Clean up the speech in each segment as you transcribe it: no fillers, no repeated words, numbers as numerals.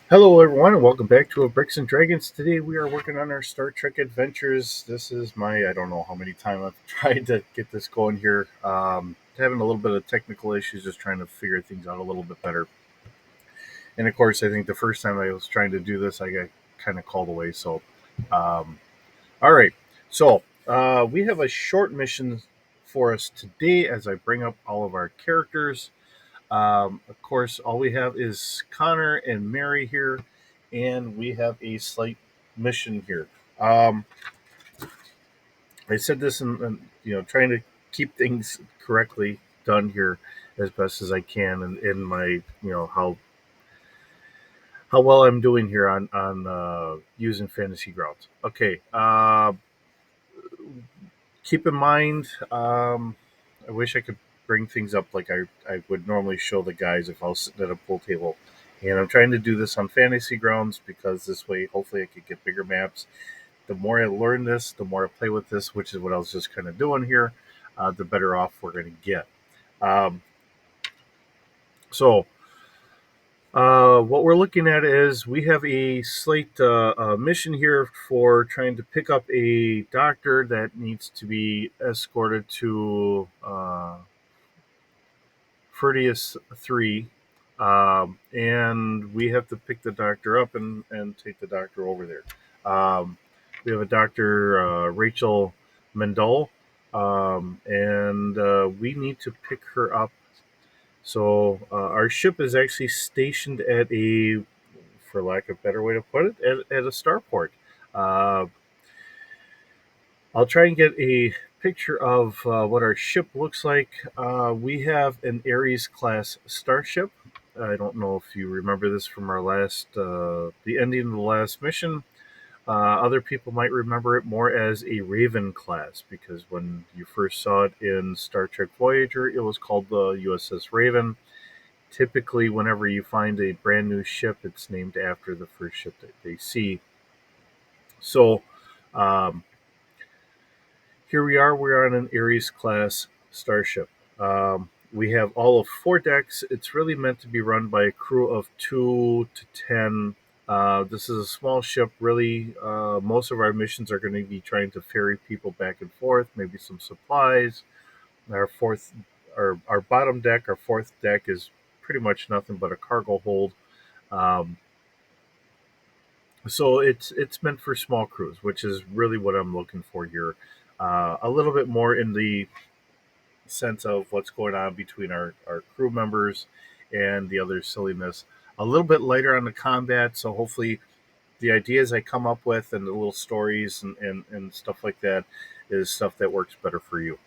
Hello, everyone, and welcome back to a Bricks and Dragons. Today, we are working on our Star Trek adventures. This is I don't know how many times I've tried to get this going here. Having a little bit of technical issues, just trying to figure things out a little bit better. And of course, I think the first time I was trying to do this, I got kind of called away. Um, all right. We have a short mission for us today as I bring up all of our characters. Of course, all we have is Connor and Mary here, and we have a slight mission here. Um, I said this and trying to keep things correctly done here as best as I can, and in my how well I'm doing here on using fantasy grounds. Okay. Keep in mind, I wish I could bring things up like I would normally show the guys if I was sitting at a pool table. And I'm trying to do this on fantasy grounds because this way, hopefully, I could get bigger maps. The more I learn this, the more I play with this, which is what I was just kind of doing here, the better off we're going to get. Um, so, what we're looking at is we have a slate mission here for trying to pick up a doctor that needs to be escorted to Furtius 3. And we have to pick the doctor up and take the doctor over there. We have a Dr. Rachel Mendel, and we need to pick her up. So our ship is actually stationed at for lack of a better way to put it, at a starport. Uh, I'll try and get a picture of what our ship looks like. We have an Ares class starship. I don't know if you remember this from the ending of the last mission. Other people might remember it more as a Raven class because when you first saw it in Star Trek Voyager, it was called the USS Raven. Typically, whenever you find a brand new ship, it's named after the first ship that they see. So, um, here we are. We're on an Ares class starship. We have all of four decks. It's really meant to be run by a crew of 2 to 10. This is a small ship. Really, most of our missions are going to be trying to ferry people back and forth, maybe some supplies. Our fourth, our bottom deck, our fourth deck is pretty much nothing but a cargo hold. Um, so it's meant for small crews, which is really what I'm looking for here. A little bit more in the sense of what's going on between our crew members and the other silliness. A little bit lighter on the combat, so hopefully the ideas I come up with and the little stories and stuff like that is stuff that works better for you.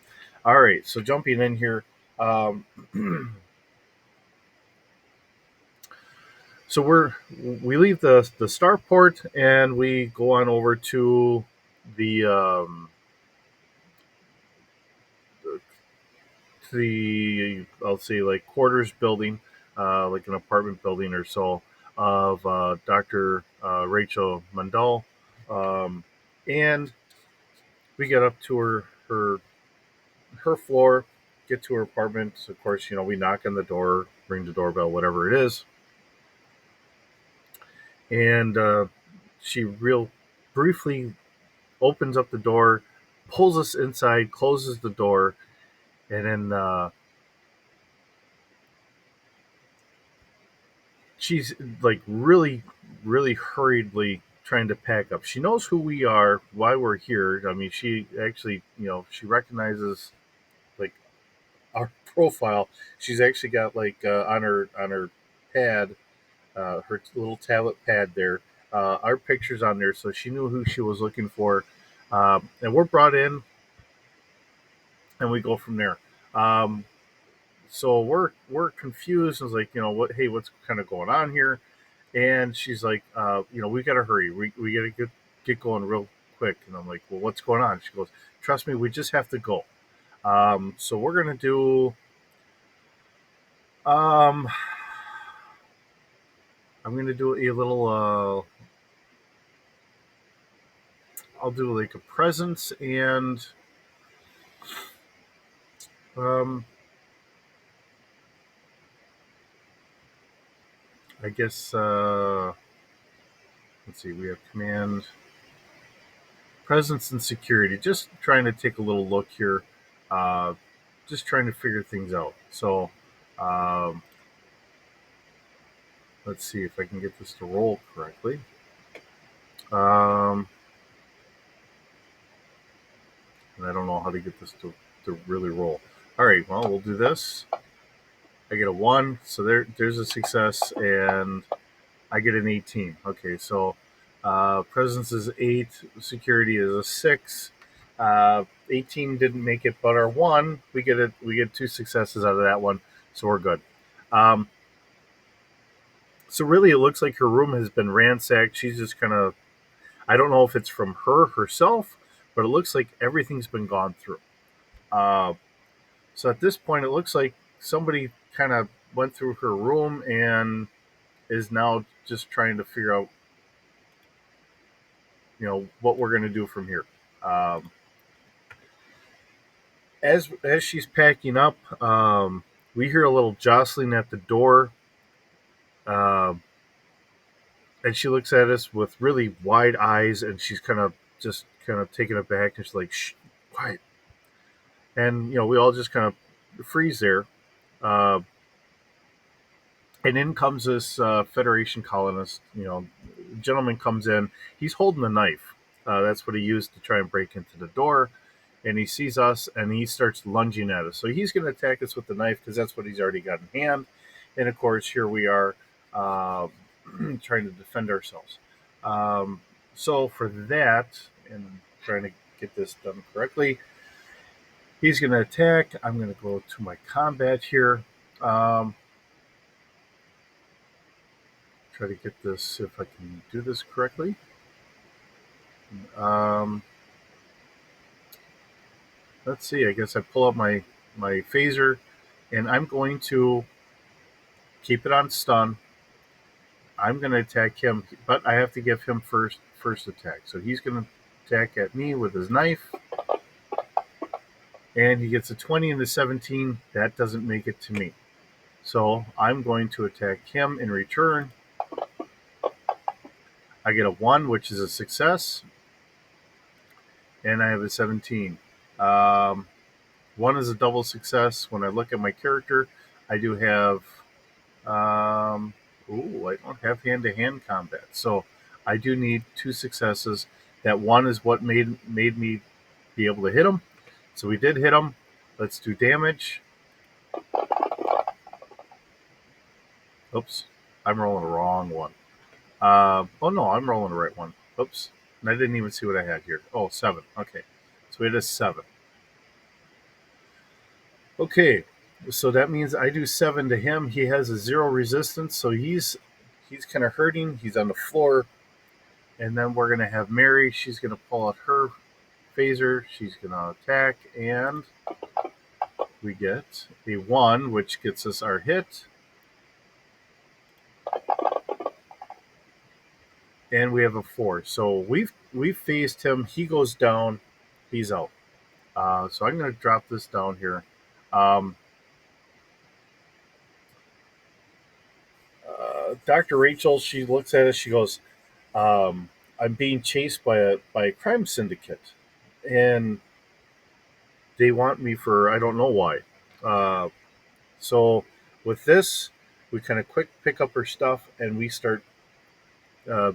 All right, so jumping in here. Um, so we leave the starport and we go on over to the I'll say like quarters building, like an apartment building or so of Dr. Rachel Mandel, and we get up to her floor, get to her apartment. Of course, we knock on the door, ring the doorbell, whatever it is, and she real briefly opens up the door, pulls us inside, closes the door, and then she's like really hurriedly trying to pack up. She knows who we are, why we're here. I mean, she actually, she recognizes like our profile. She's actually got like on her pad, her little tablet pad there, our pictures on there, so she knew who she was looking for. And we're brought in, and we go from there. Um, so we're confused. I was like, what? Hey, what's kind of going on here? And she's like, we got to hurry. We got to get going real quick. And I'm like, well, what's going on? She goes, trust me, we just have to go. So we're going to do, um, I'm going to do a little, I'll do like a presence and, um, I guess, let's see, we have command, presence, and security. Just trying to take a little look here. Uh, just trying to figure things out. So um, let's see if I can get this to roll correctly. Um, and I don't know how to get this to really roll. All right, well, we'll do this. I get a 1, so there's a success, and I get an 18. Okay, so presence is 8, security is a 6. 18 didn't make it, but our 1, we get it. We get 2 successes out of that one, so we're good. Um, so really, it looks like her room has been ransacked. She's just kind of, I don't know if it's from her herself, but it looks like everything's been gone through. Uh, so at this point, it looks like somebody kind of went through her room and is now just trying to figure out, what we're going to do from here. Um, as she's packing up, we hear a little jostling at the door, um, and she looks at us with really wide eyes, and she's kind of taken aback, and she's like, "Shh, quiet." And we all just kind of freeze there. Uh, and in comes this Federation colonist. Gentleman comes in. He's holding a knife. That's what he used to try and break into the door. And he sees us, and he starts lunging at us. So he's going to attack us with the knife because that's what he's already got in hand. And of course, here we are uh, trying to defend ourselves. So for that, and trying to get this done correctly, he's going to attack. I'm going to go to my combat here. Um, Try to get this, if I can do this correctly. Um, let's see. I guess I pull up my phaser, and I'm going to keep it on stun. I'm going to attack him, but I have to give him first attack. So he's going to attack at me with his knife, and he gets a 20 and a 17. That doesn't make it to me. So I'm going to attack him in return. I get a 1, which is a success, and I have a 17. Um, 1 is a double success. When I look at my character, I do have. I don't have hand-to-hand combat, so I do need 2 successes. That 1 is what made me be able to hit him. So we did hit him. Let's do damage. Oops, I'm rolling the wrong one. Oh no, I'm rolling the right one. Oops, and I didn't even see what I had here. Oh, 7. Okay, so we had a 7. Okay, so that means I do 7 to him. He has a 0 resistance, so he's kind of hurting. He's on the floor, and then we're gonna have Mary. She's gonna pull out her phaser. She's gonna attack, and we get a 1, which gets us our hit, and we have a 4. So we've phased him. He goes down. He's out. So I'm gonna drop this down here. Um, Dr. Rachel, she looks at us. She goes, "I'm being chased by a crime syndicate, and they want me for I don't know why." Uh, so with this, we kind of quick pick up her stuff and we start uh,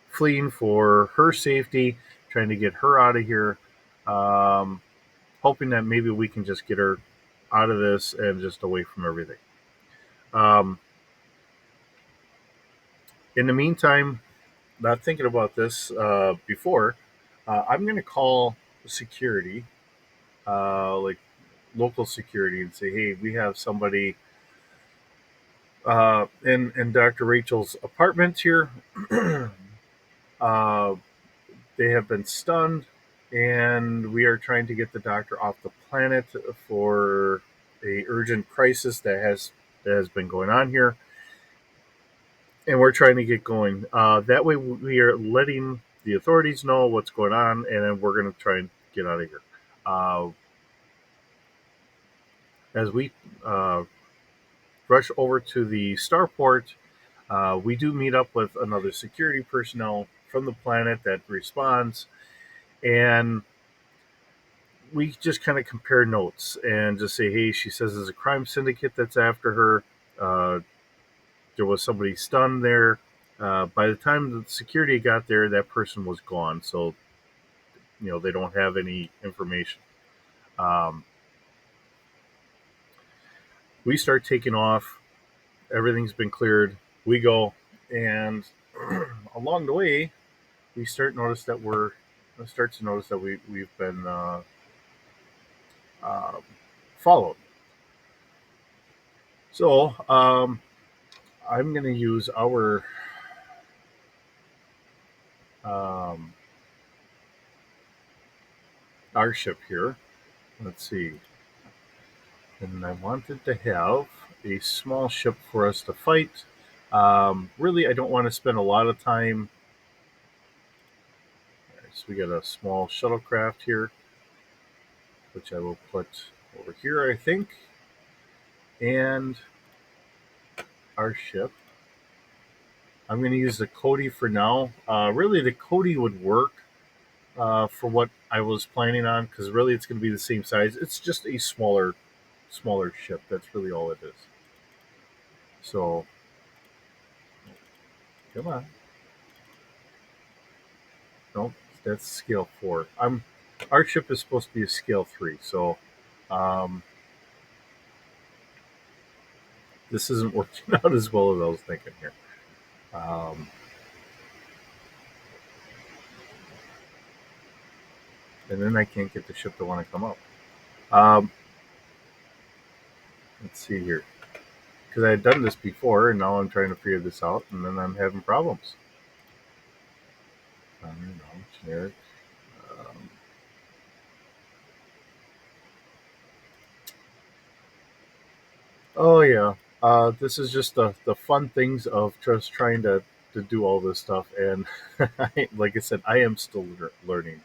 fleeing for her safety, trying to get her out of here, um, hoping that maybe we can just get her out of this and just away from everything. Um, in the meantime, not thinking about this before, I'm going to call security, like local security, and say, "Hey, we have somebody in Dr. Rachel's apartment here. uh, they have been stunned, and we are trying to get the doctor off the planet for a urgent crisis that has been going on here, and we're trying to get going. That way, we are letting the authorities know what's going on, and then we're going to try and get out of here." Uh, as we uh, rush over to the starport, We do meet up with another security personnel from the planet that responds, and we just kind of compare notes and just say, hey, she says there's a crime syndicate that's after her. Uh, there was somebody stunned there. By the time the security got there, that person was gone. So, they don't have any information. Um, we start taking off. Everything's been cleared. We go, and along the way, we start to notice that we've been uh, followed. So I'm going to use um, our ship here. Let's see, and I wanted to have a small ship for us to fight. Really, I don't want to spend a lot of time. So we got a small shuttlecraft here, which I will put over here, I think, and our ship. I'm going to use the Cody for now. Really, the Cody would work for what I was planning on because really it's going to be the same size. It's just a smaller ship. That's really all it is. So come on, no, that's scale 4. Our ship is supposed to be a scale 3, so um, this isn't working out as well as I was thinking here. Um, and then I can't get the ship to want to come up. Um, let's see here. Because I had done this before, and now I'm trying to figure this out, and then I'm having problems. I don't know, generic. Um, oh yeah, this is just the fun things of just trying to do all this stuff, and like I said, I am still learning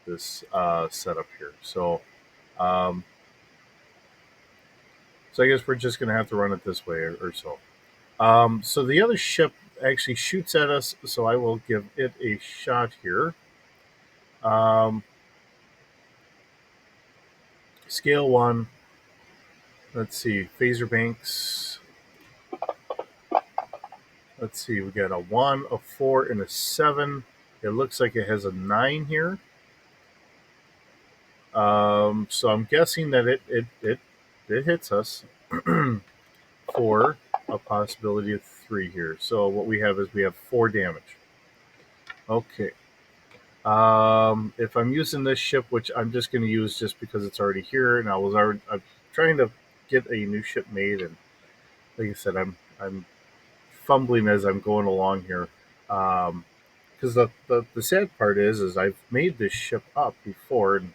this setup here. Um, so I guess we're just gonna have to run it this way or so. So the other ship actually shoots at us, so I will give it a shot here. Um, scale 1. Let's see, phaser banks. Let's see, we got a 1, a 4, and a 7. It looks like it has a 9 here. So I'm guessing that it hits us for a possibility of 3 here. So what we have is we have 4 damage. Okay. If I'm using this ship, which I'm just going to use just because it's already here, and I'm trying to get a new ship made, and like I said, I'm fumbling as I'm going along here. Because the sad part is I've made this ship up before, and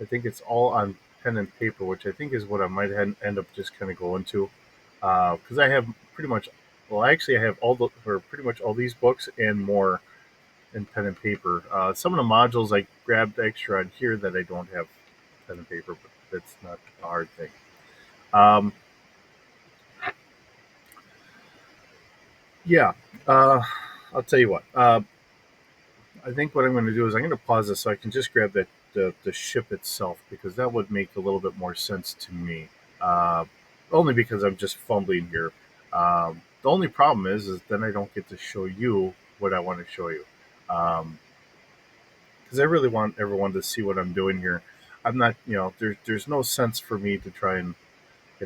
I think it's all on pen and paper, which I think is what I might end up just kind of going to. Because I have pretty much, well, actually, I have or pretty much all these books and more in pen and paper. Some of the modules I grabbed extra on here that I don't have pen and paper, but that's not a hard thing. Um, yeah, I'll tell you what. I think what I'm going to do is I'm going to pause this so I can just grab the ship itself because that would make a little bit more sense to me. Uh, Only because I'm just fumbling here. The only problem is then I don't get to show you what I want to show you. Because I really want everyone to see what I'm doing here. I'm not, there's no sense for me to try and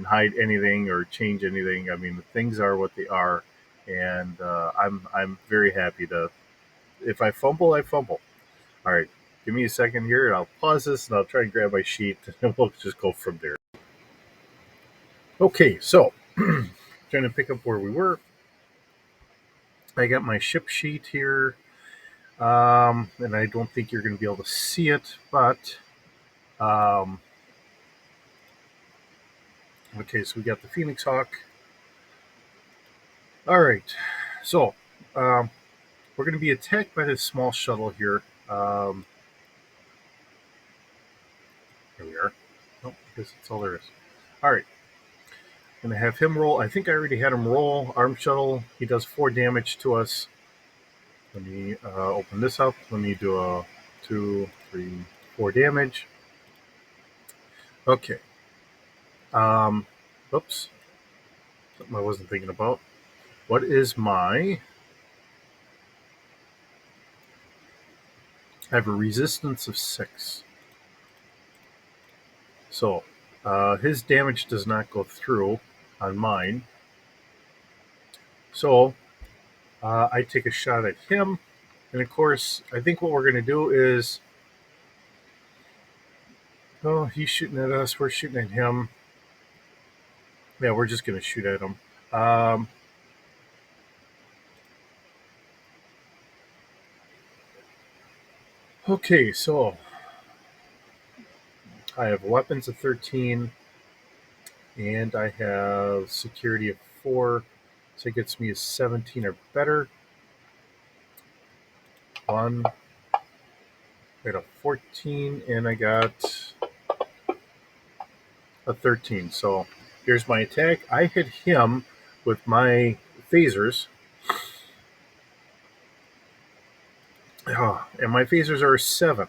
hide anything or change anything. I mean, the things are what they are, and I'm very happy to. If I fumble, I fumble. All right, give me a second here, and I'll pause this, and I'll try and grab my sheet, and we'll just go from there. Okay, so trying to pick up where we were. I got my ship sheet here, and I don't think you're going to be able to see it, but um, okay. So we got the Phoenix Hawk. All right, so um, we're going to be attacked by this small shuttle here. Here we are. Oh, I guess that's all there is. All right. Gonna have him roll. I think I already had him roll. Arm shuttle. He does 4 damage to us. Let me open this up. Let me do a 2, 3, 4 damage. Okay. Oops. Something I wasn't thinking about. What is my... I have a resistance of 6. So, his damage does not go through on mine. So, I take a shot at him. And of course, I think what we're going to do is... Oh, he's shooting at us. We're shooting at him. Yeah, we're just going to shoot at him. Okay, so I have weapons of 13, and I have security of 4, so it gets me a 17 or better. I got a 14, and I got a 13. So here's my attack. I hit him with my phasers. And my phasers are a 7.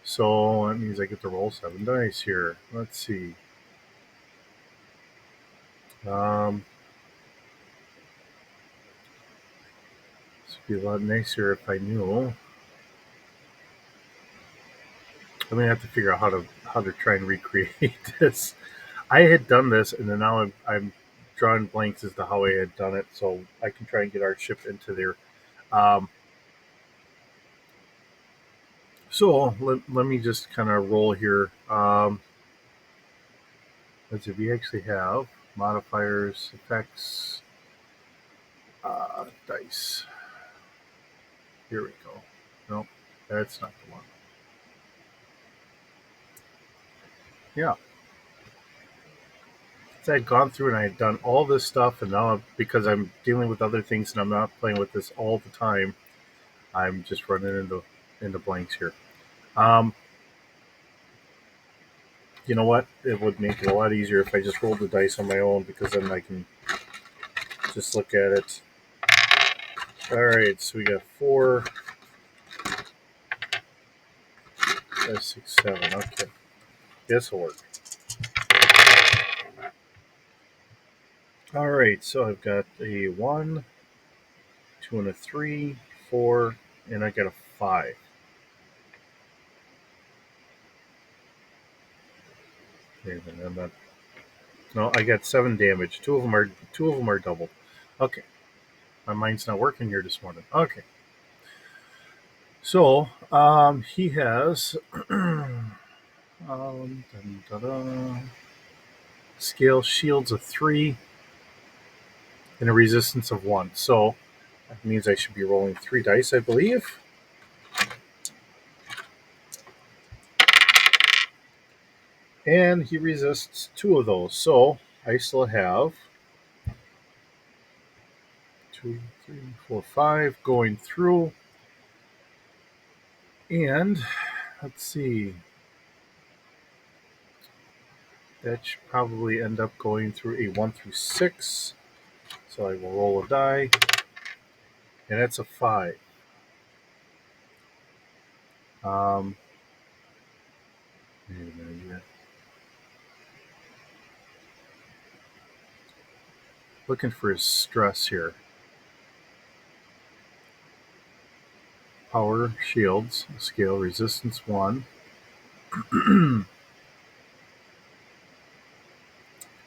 So that means I get to roll 7 dice here. Let's see. This would be a lot nicer if I knew. I'm gonna have to figure out how to try and recreate this. I had done this, and then now I'm drawing blanks as to how I had done it, so I can try and get our ship into there. So let me just kind of roll here. Let's see, we actually have modifiers, effects, dice. Here we go. Nope, that's not the one. Yeah. So I'd gone through and I had done all this stuff, and now because I'm dealing with other things and I'm not playing with this all the time, I'm just running into blanks here. You know what? It would make it a lot easier if I just rolled the dice on my own, because then I can just look at it. All right, so we got 4, 5, 6, 7. Okay, this will work. All right, so I've got a 1, 2, and a 3, 4, and I got a 5. No, I got 7 damage. Two of them are doubled. Okay, my mind's not working here this morning. Okay, so he has scale shields of 3 and a resistance of 1. So that means I should be rolling 3 dice, I believe. And he resists 2 of those. So I still have 2, 3, 4, 5 going through. And let's see. That should probably end up going through a 1 through 6. So I will roll a die. And that's a 5. Wait a minute here. Looking for his stress here. Power shields, scale resistance 1.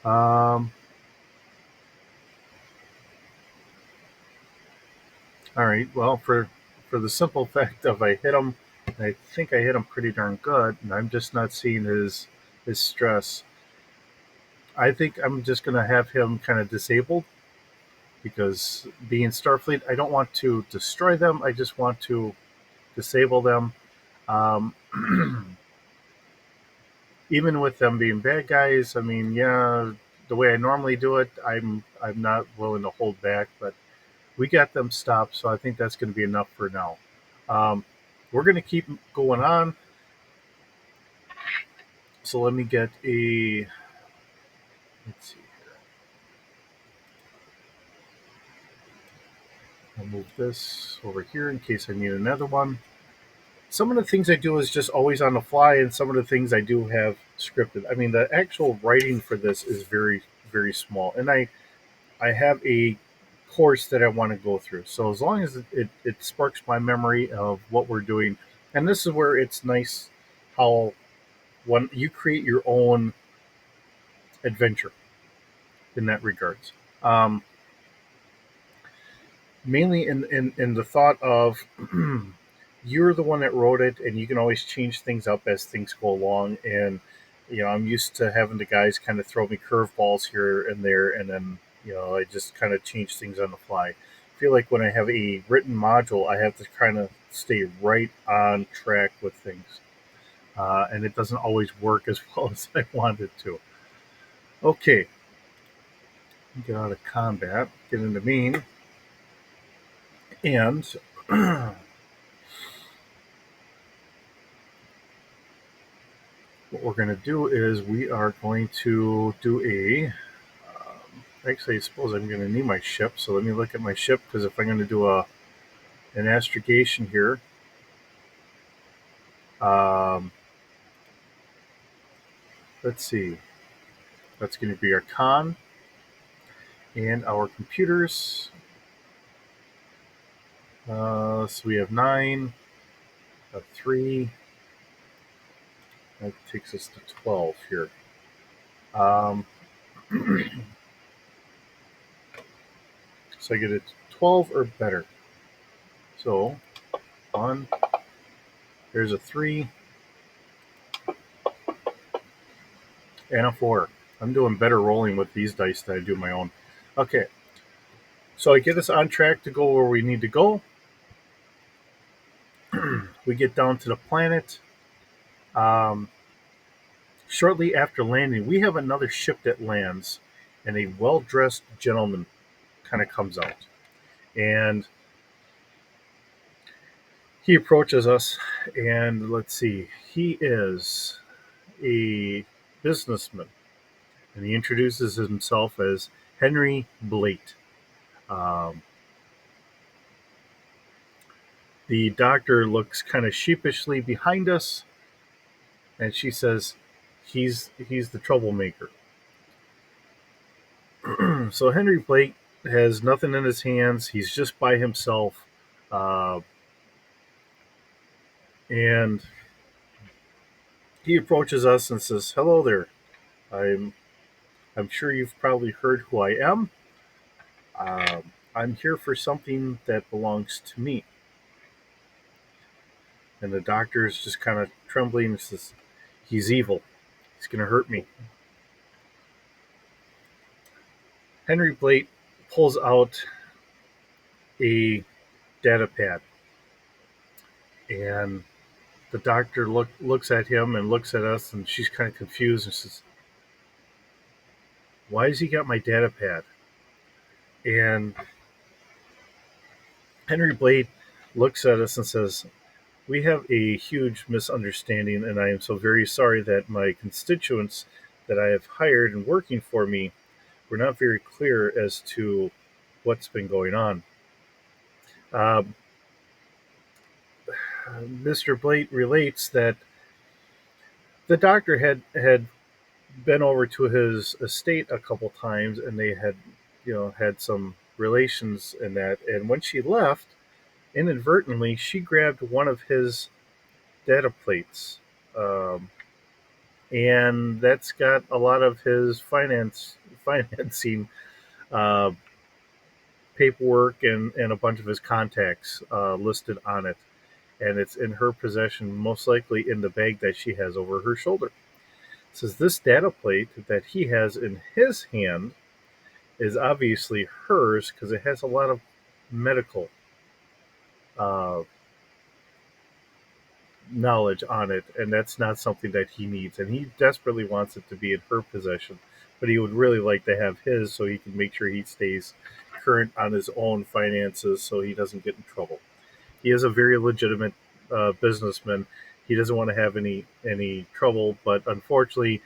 All right. Well, for the simple fact of I hit him, I think I hit him pretty darn good, and I'm just not seeing his stress. I think I'm just going to have him kind of disabled, because being Starfleet, I don't want to destroy them. I just want to disable them. Um, Even with them being bad guys, I mean, yeah, the way I normally do it, I'm not willing to hold back, but we got them stopped, so I think that's going to be enough for now. We're going to keep going on. So let me get a. Let's see here. I'll move this over here in case I need another one. Some of the things I do is just always on the fly, and some of the things I do have scripted. I mean, the actual writing for this is very, very small, and I have a course that I want to go through. So as long as it sparks my memory of what we're doing, and this is where it's nice how when you create your own adventure in that regards. Um, Mainly in the thought of you're the one that wrote it, and you can always change things up as things go along. And I'm used to having the guys kind of throw me curveballs here and there, and then I just kind of change things on the fly. I feel like when I have a written module, I have to kind of stay right on track with things, and it doesn't always work as well as I want it to. Okay, get out of combat, get into main, and what we're going to do is we are going to do actually, I suppose I'm going to need my ship. So let me look at my ship, because if I'm going to do an astrogation here, um, let's see. That's going to be our con and our computers. So we have 9, a 3. That takes us to 12 here. Um, so I get it 12 or better. So 1, there's a 3, and a 4. I'm doing better rolling with these dice than I do my own. Okay, so I get us on track to go where we need to go. We get down to the planet. Um, Shortly after landing, we have another ship that lands, and a well-dressed gentleman kind of comes out. And he approaches us, and let's see, he is a businessman, and he introduces himself as Henry Blate. Um, the doctor looks kind of sheepishly behind us, and she says, he's the troublemaker. So Henry Blake has nothing in his hands. He's just by himself, uh, and he approaches us and says, "Hello there. I'm I'm sure you've probably heard who I am. I'm here for something that belongs to me." And the doctor is just kind of trembling and says, "He's evil. He's going to hurt me." Henry Blake pulls out a data pad, and the doctor looks at him and looks at us, and she's kind of confused and says, "Why has he got my data pad?" And Henry Blade looks at us and says, "We have a huge misunderstanding, and I am so very sorry that my constituents that I have hired and working for me were not very clear as to what's been going on." Um, Mr. Blade relates that the doctor had been over to his estate a couple times, and they had, had some relations in that. And when she left, inadvertently, she grabbed one of his data plates, um, and that's got a lot of his financing uh, paperwork and a bunch of his contacts listed on it. And it's in her possession, most likely in the bag that she has over her shoulder. It says this data plate that he has in his hand is obviously hers, because it has a lot of medical uh, knowledge on it, and that's not something that he needs. And he desperately wants it to be in her possession, but he would really like to have his so he can make sure he stays current on his own finances so he doesn't get in trouble. He is a very legitimate businessman. He doesn't want to have any trouble, but unfortunately,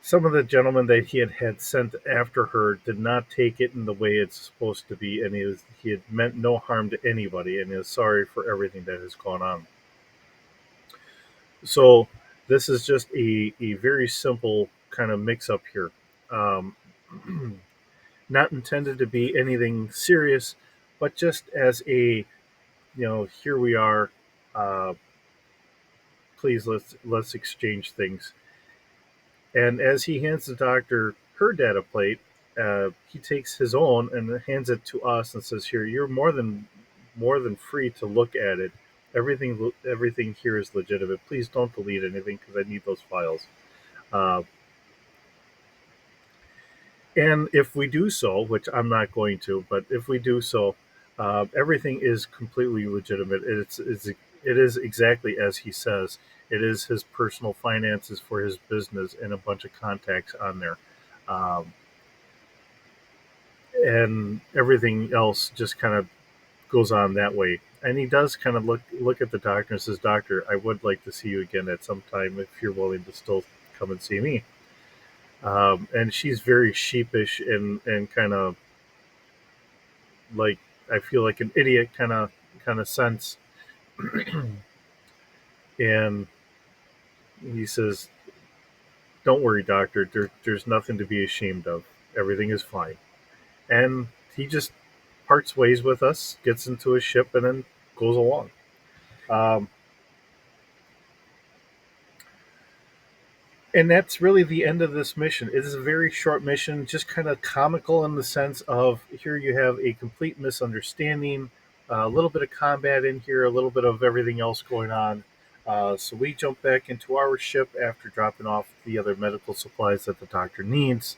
some of the gentlemen that he had sent after her did not take it in the way it's supposed to be, and he had meant no harm to anybody, and is sorry for everything that has gone on. So this is just a very simple kind of mix up here. Um, Not intended to be anything serious, but just as a, here we are. Uh, Please let's exchange things. And as he hands the doctor her data plate, he takes his own and hands it to us and says, "Here, you're more than free to look at it. Everything here is legitimate. Please don't delete anything because I need those files." Uh, and if we do so, which I'm not going to, but if we do so, everything is completely legitimate. It is exactly as he says. It is his personal finances for his business and a bunch of contacts on there. Um, and everything else just kind of goes on that way. And he does kind of look at the doctor and says, "Doctor, I would like to see you again at some time if you're willing to still come and see me." And she's very sheepish and kind of like, I feel like an idiot kind of sense. And he says, "Don't worry, doctor. There's nothing to be ashamed of. Everything is fine." And he just parts ways with us, gets into his ship, and then goes along. Um, and that's really the end of this mission. It is a very short mission, just kind of comical in the sense of here you have a complete misunderstanding, a little bit of combat in here, a little bit of everything else going on. So we jump back into our ship after dropping off the other medical supplies that the doctor needs,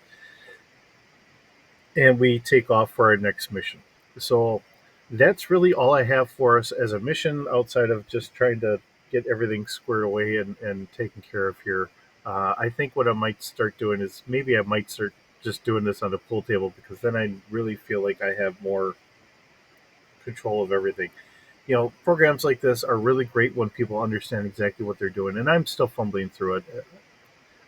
and we take off for our next mission. So that's really all I have for us as a mission outside of just trying to get everything squared away and taken care of here. I think what I might start doing is maybe I might start just doing this on the pool table because then I really feel like I have more control of everything. Programs like this are really great when people understand exactly what they're doing, and I'm still fumbling through it.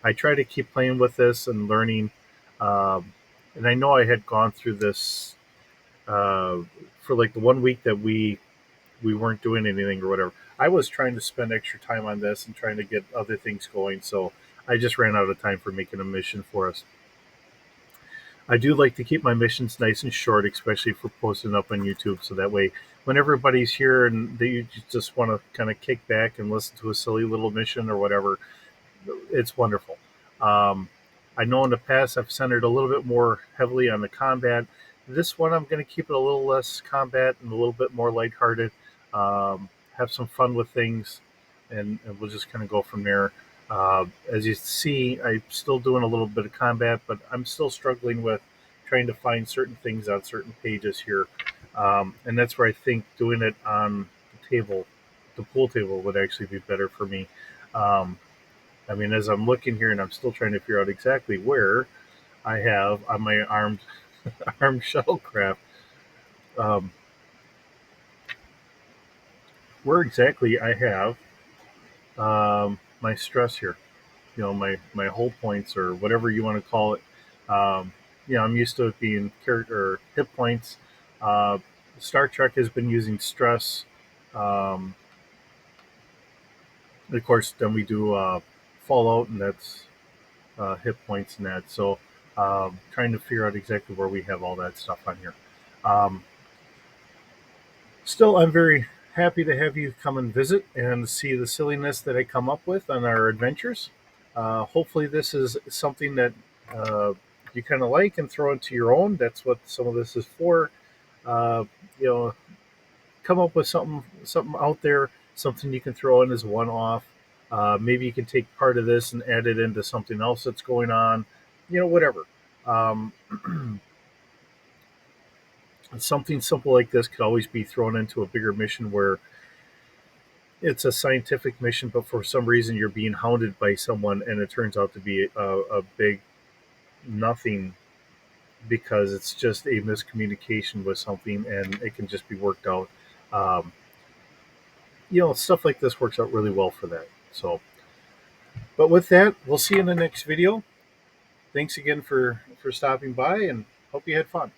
I try to keep playing with this and learning. Um, and I know I had gone through this uh, for like the 1 week that we weren't doing anything or whatever. I was trying to spend extra time on this and trying to get other things going, so I just ran out of time for making a mission for us. I do like to keep my missions nice and short, especially for posting up on YouTube, so that way when everybody's here and they just want to kind of kick back and listen to a silly little mission or whatever, it's wonderful. Um, I know in the past I've centered a little bit more heavily on the combat. This one I'm going to keep it a little less combat and a little bit more lighthearted. Have some fun with things, and we'll just kind of go from there. As you see, I'm still doing a little bit of combat, but I'm still struggling with trying to find certain things on certain pages here. And that's where I think doing it on the table, the pool table, would actually be better for me. Um, I mean, as I'm looking here, and I'm still trying to figure out exactly where I have on my armed shuttlecraft, um, where exactly I have my stress here. My whole points or whatever you want to call it. Um, I'm used to it being character or hit points. Uh, Star Trek has been using stress. Um, of course, then we do Fallout, and that's hit points and that. So trying to figure out exactly where we have all that stuff on here. Um, Still, I'm very happy to have you come and visit and see the silliness that I come up with on our adventures. Hopefully, this is something that you kind of like and throw into your own. That's what some of this is for. Uh, you know, Come up with something out there, something you can throw in as one off. Maybe you can take part of this and add it into something else that's going on. Whatever. Um, Something simple like this could always be thrown into a bigger mission where it's a scientific mission, but for some reason you're being hounded by someone, and it turns out to be a big nothing because it's just a miscommunication with something, and it can just be worked out. Um, Stuff like this works out really well for that. So, but with that, we'll see you in the next video. thanks again for stopping by, and hope you had fun.